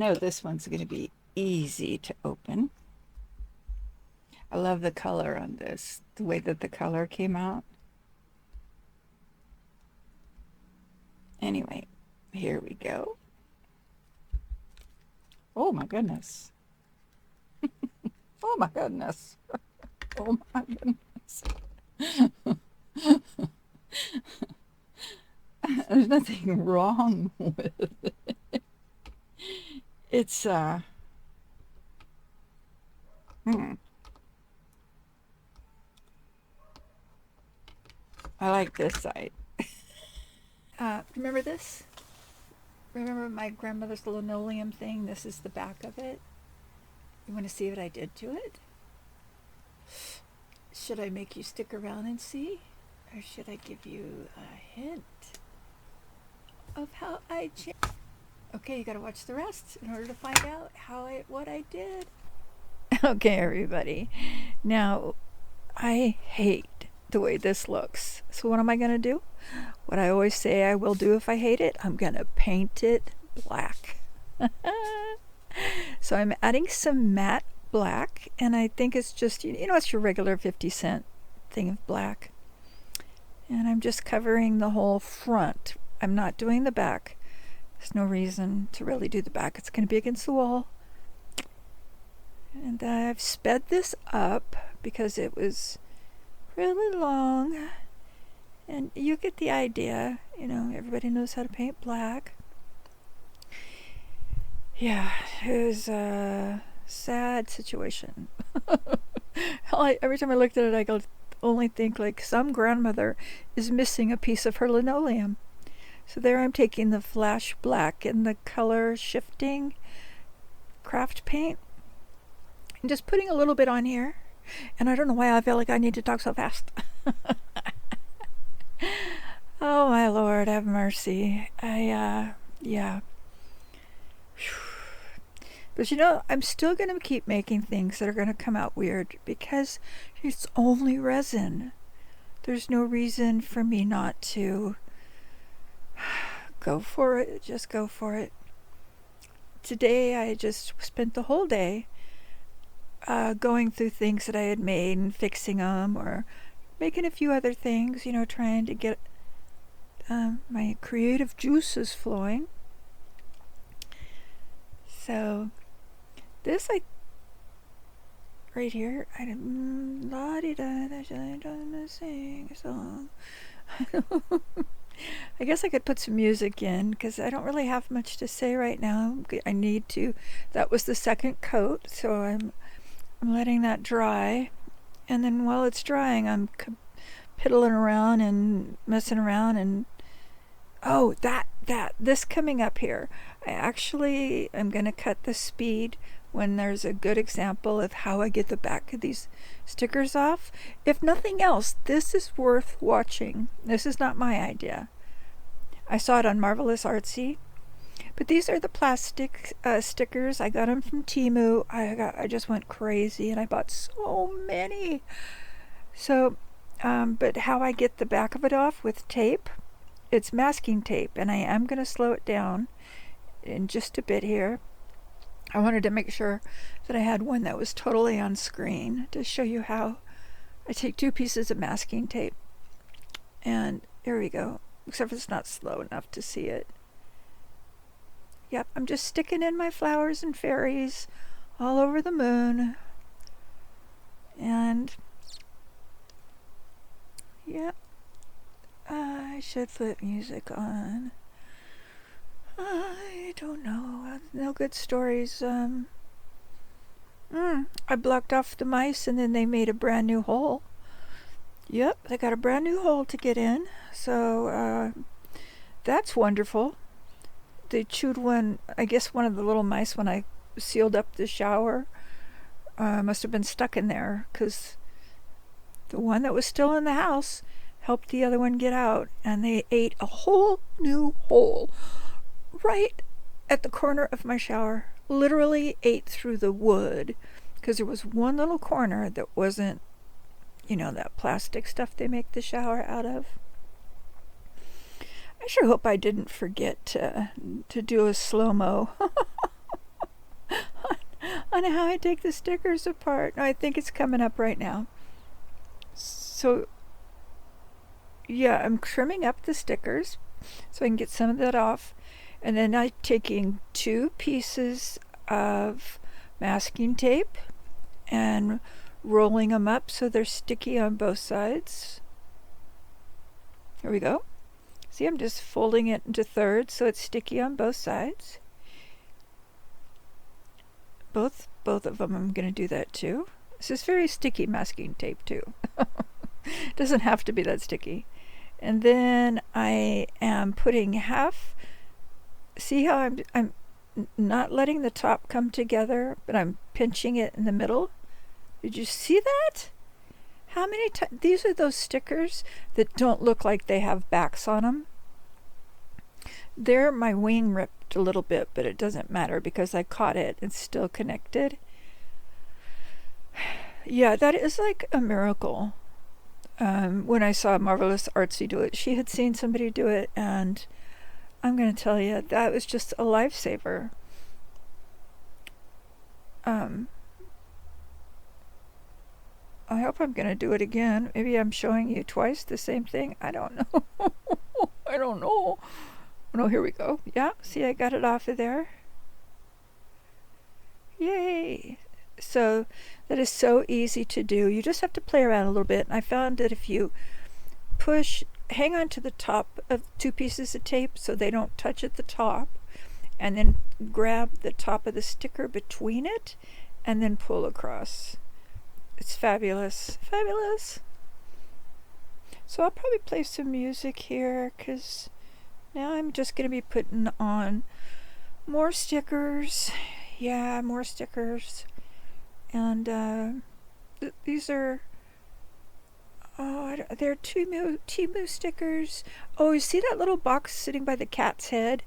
know this one's going to be easy to open. I love the color on this, the way that the color came out. Anyway, here we go. Oh my goodness. Oh my goodness. Oh my goodness. There's nothing wrong with it. It's I like this side. Remember this? Remember my grandmother's linoleum thing? This is the back of it. You want to see what I did to it? Should I make you stick around and see? Or should I give you a hint of how I changed? Okay, you gotta watch the rest in order to find out what I did. Okay, everybody. Now, I hate the way this looks. So what am I gonna do? What I always say I will do if I hate it, I'm gonna paint it black. So I'm adding some matte black, and I think it's just, it's your regular 50-cent thing of black. And I'm just covering the whole front. I'm not doing the back. There's no reason to really do the back. It's going to be against the wall. And I've sped this up because it was really long. And you get the idea. Everybody knows how to paint black. Yeah, it was a sad situation. Every time I looked at it, I could only think like some grandmother is missing a piece of her linoleum. So there I'm taking the flash black and the color shifting craft paint and just putting a little bit on here. And I don't know why I feel like I need to talk so fast. Oh my Lord, have mercy. Yeah. But I'm still going to keep making things that are going to come out weird because it's only resin. There's no reason for me not to go for it. Just go for it. Today I just spent the whole day going through things that I had made and fixing them or making a few other things, trying to get my creative juices flowing. So this right here, I sing a song. I guess I could put some music in because I don't really have much to say right now. I need to. That was the second coat, so I'm letting that dry, and then while it's drying, I'm piddling around and messing around and this coming up here. I actually am going to cut the speed when there's a good example of how I get the back of these stickers off. If nothing else, this is worth watching. This is not my idea. I saw it on Marvelous Artsy. But these are the plastic stickers. I got them from Temu. I just went crazy and I bought so many. So, but how I get the back of it off with tape, it's masking tape, and I am going to slow it down in just a bit here. I wanted to make sure that I had one that was totally on screen to show you how I take 2 pieces of masking tape. And here we go, except for it's not slow enough to see it. Yep, I'm just sticking in my flowers and fairies all over the moon. And yep, I should put music on. I don't know. No good stories. I blocked off the mice and then they made a brand new hole. Yep, they got a brand new hole to get in. So that's wonderful. They chewed one of the little mice when I sealed up the shower. Must have been stuck in there because the one that was still in the house helped the other one get out, and they ate a whole new hole right at the corner of my shower. Literally ate through the wood because there was one little corner that wasn't, that plastic stuff they make the shower out of. I sure hope I didn't forget to do a slow-mo. on how I take the stickers apart. No, I think it's coming up right now. So yeah, I'm trimming up the stickers so I can get some of that off. And then I'm taking 2 pieces of masking tape and rolling them up so they're sticky on both sides. Here we go. See, I'm just folding it into thirds so it's sticky on both sides. Both of them I'm going to do that too. This is very sticky masking tape too. Doesn't have to be that sticky. And then I am putting half, see how I'm not letting the top come together, but I'm pinching it in the middle. Did you see that? How many times? These are those stickers that don't look like they have backs on them. There, my wing ripped a little bit, but it doesn't matter because I caught it. It's still connected. Yeah, that is like a miracle. When I saw Marvelous Artsy do it, she had seen somebody do it, and I'm going to tell you, that was just a lifesaver. I hope I'm going to do it again. Maybe I'm showing you twice the same thing. I don't know. I don't know. No, here we go. Yeah, see, I got it off of there. Yay. So that is so easy to do. You just have to play around a little bit. And I found that if you hang on to the top of 2 pieces of tape so they don't touch at the top, and then grab the top of the sticker between it, and then pull across. It's fabulous. Fabulous. So I'll probably play some music here, because now I'm just going to be putting on more stickers. Yeah, more stickers. And these are, they're Temu stickers. Oh, you see that little box sitting by the cat's head?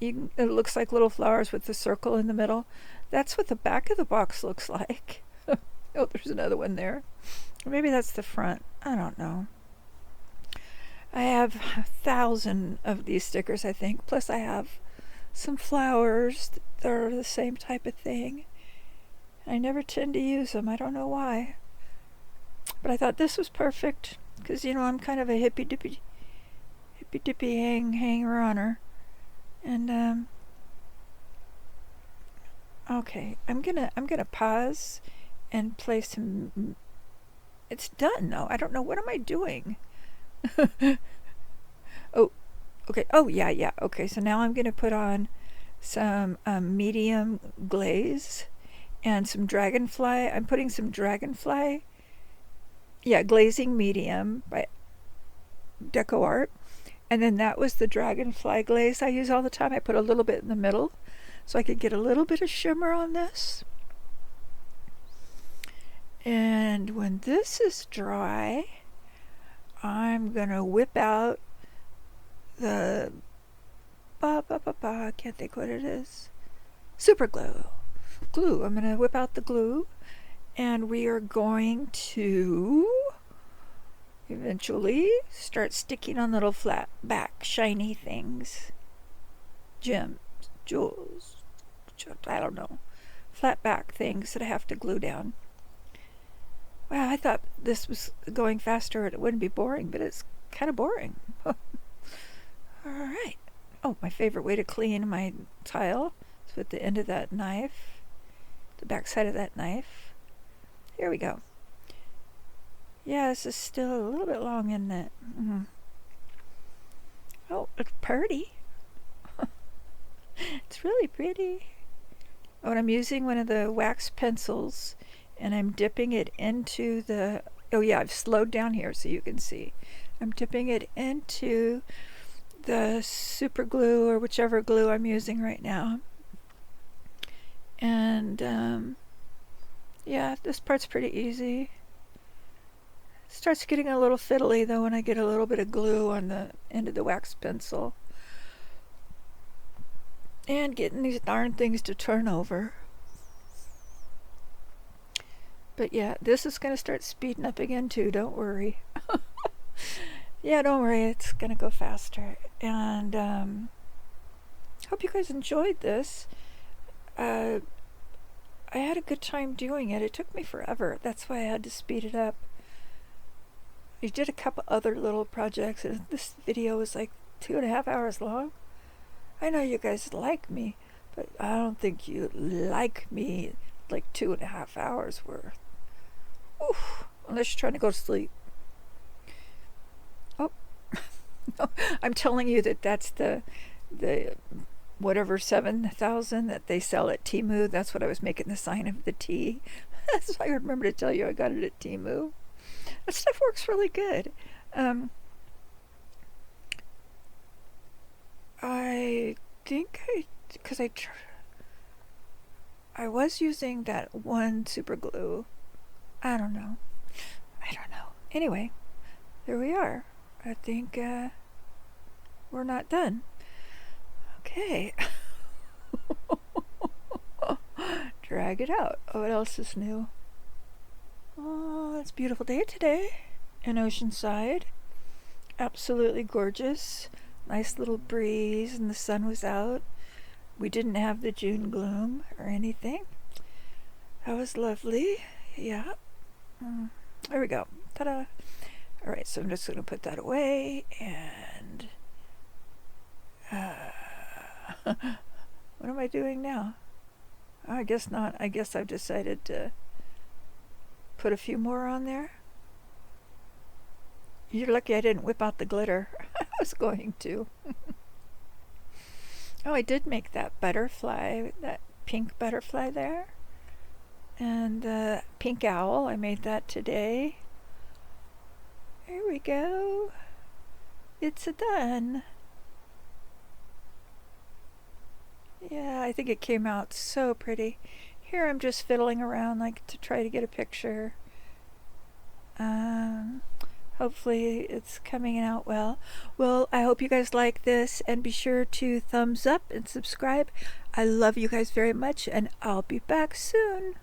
It looks like little flowers with the circle in the middle. That's what the back of the box looks like. Oh, there's another one there. Or maybe that's the front. I don't know. I have 1,000 of these stickers, I think. Plus I have some flowers that are the same type of thing. I never tend to use them. I don't know why. But I thought this was perfect. Because, I'm kind of a hippy-dippy hanger-oner. And, okay. I'm gonna pause and play some. It's done though. I don't know, what am I doing? Oh, okay. Oh, yeah. Okay, so now I'm gonna put on some medium glaze and some dragonfly. I'm putting some dragonfly. Yeah, glazing medium by Deco Art. And then that was the dragonfly glaze I use all the time. I put a little bit in the middle so I could get a little bit of shimmer on this. And when this is dry, I'm going to whip out the, I can't think what it is, super glue. I'm going to whip out the glue, and we are going to eventually start sticking on little flat back shiny things. Gems, jewels, I don't know. Flat back things that I have to glue down. Wow, I thought this was going faster and it wouldn't be boring, but it's kind of boring. Alright. Oh, my favorite way to clean my tile is with the end of that knife. The back side of that knife. Here we go. Yeah, this is still a little bit long, isn't it? Mm-hmm. Oh, it's pretty. It's really pretty. Oh, and I'm using one of the wax pencils, and I'm dipping it into the, oh yeah, I've slowed down here so you can see. I'm dipping it into the super glue or whichever glue I'm using right now. And yeah, this part's pretty easy. It starts getting a little fiddly though when I get a little bit of glue on the end of the wax pencil. And getting these darn things to turn over. But yeah, this is going to start speeding up again too, don't worry. Yeah, don't worry, it's going to go faster. And hope you guys enjoyed this. I I had a good time doing it. It took me forever. That's why I had to speed it up. I did a couple other little projects, and this video was like 2.5 hours long. I know you guys like me, but I don't think you like me like 2.5 hours worth. Oof, unless you're trying to go to sleep. Oh, no, I'm telling you that's the whatever 7,000 that they sell at Temu. That's what I was making the sign of, the T. That's why I remember to tell you I got it at Temu. That stuff works really good. I think because I was using that one super glue. I don't know. Anyway, there we are. I think we're not done. Okay. Drag it out. Oh, what else is new? Oh, it's a beautiful day today in Oceanside. Absolutely gorgeous. Nice little breeze, and the sun was out. We didn't have the June gloom or anything. That was lovely. Yeah. There we go. Ta-da. All right, so I'm just going to put that away, and what am I doing now? I guess not. I guess I've decided to put a few more on there. You're lucky I didn't whip out the glitter. I was going to. Oh, I did make that butterfly, that pink butterfly there. And the pink owl, I made that today. There we go. It's done. Yeah, I think it came out so pretty. Here I'm just fiddling around like to try to get a picture. Hopefully it's coming out well. Well, I hope you guys like this, and be sure to thumbs up and subscribe. I love you guys very much, and I'll be back soon.